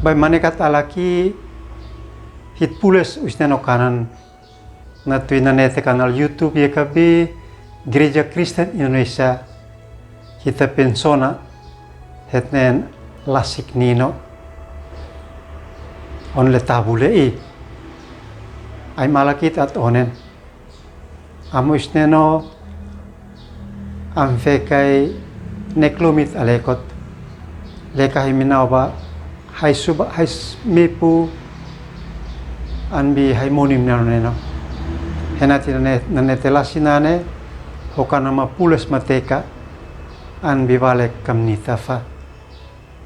Bai manekat alaki hit pules usneno kanan na tuina nete kanal YouTube YKB Gereja Kristen Indonesia kita pensona hetnen lasik nino on le tabule ay malakit at onen amo usneno am fekai neklumit alekot lekah minawa hai suba hai mepu anbi hai monim nano henati nane telasinane hokana ma pules mateka anbi balek kamnitafa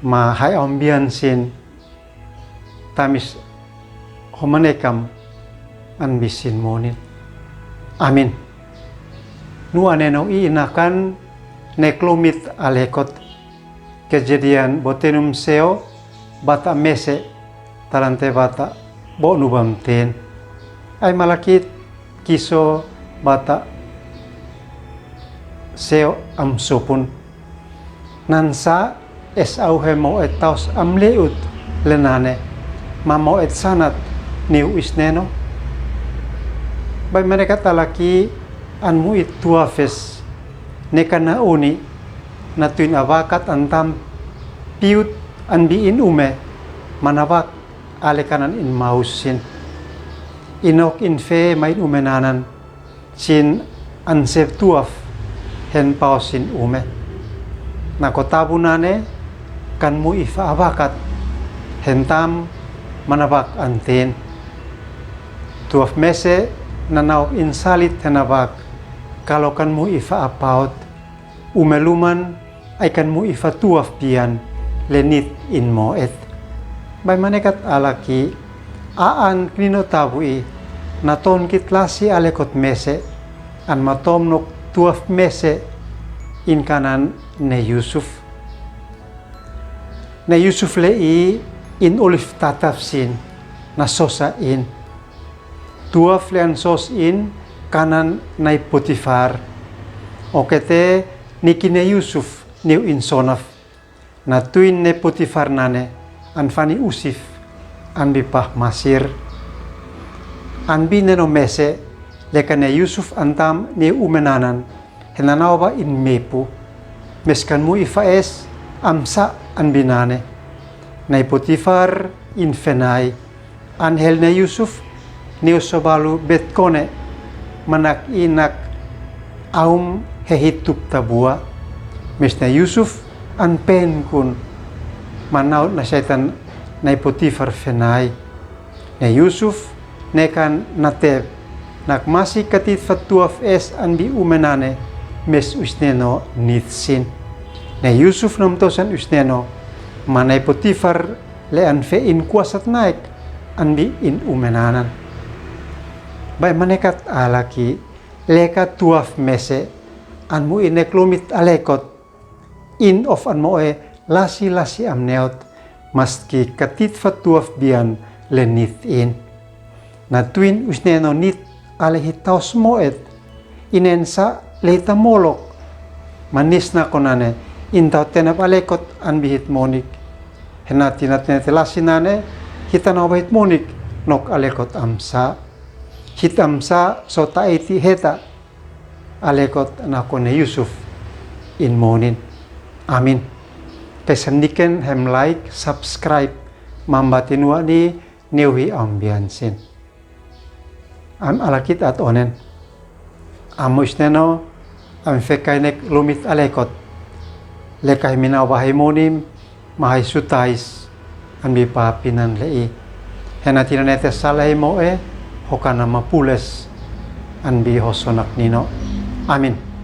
ma hai ambiansin tamis homanekam anbi sin monin amin nuaneno inakan neklumit alekot kejadian botenum seo bata mese talante bata bo nubam ten ay malakit kiso bata seo am sopun nansa es auhe mo et taus am leut lenane mamo et sanat niu isneno bay mereka talaki anmu it tuafes nekana uni natuin awakat antam piut anbi in ume manawak alekanan in mausin inok in fe main umenanan sin ansep tuaf hen pausin ume nakotabunane kan mu ifa awakat hentam manawak anten tuaf mese nanawak insalit henawak kalau kan mu ifa apaut umeluman ay kan mu ifa tuaf pian lenit in moet bay manekat alaki aan knino tabui naton kitlasi alekot mese an matom nok tuaf mese in kanan ne Yusuf lei in olif tatafsin na sosa in tuaf lean sos in kanan nai Potifar okete nikine Yusuf niu in sonaf na tuin ne Potifar nane anfani usif anbi pah masir anbi neno mese lekane Yusuf antam ne umenanan henanawa in mepu meskan mu ifaes amsa anbinane na Potifar in fenai anhel ne Yusuf ne sobalu betkone manak inak aum hehitup tabua mes na Yusuf an pen kun manaut na syaitan na Potifar fenai na Yusuf nekan nateb nak masih katit fatuaf es andi umenane mes usneno nitsin na Yusuf namtosan usneno manay Potifar lean fe in kuasat naik andi in umenanan bay manekat alaki lekat tuaf mese anmu ineklumit alekot in of an moe lasi amneot maski katit fatuaf bian lenit in na twin usneno nit alehitaus moet inensa leita molok manis na konane intaw tenap alekot anbihit monik henati natne telasinane hitanaw bahit monik nok alekot amsa hitamsa so taiti heta alekot nakone Yusuf in monin amin pesandiken hem like subscribe mambatinwa ni niwi ambiansin am alakit at onen amos neno am fekainek lumit alekot lekay minawahay monim mahay sutais ambi papinan lei henati nete salay mo hokana mapules anbi hosonak nino amin.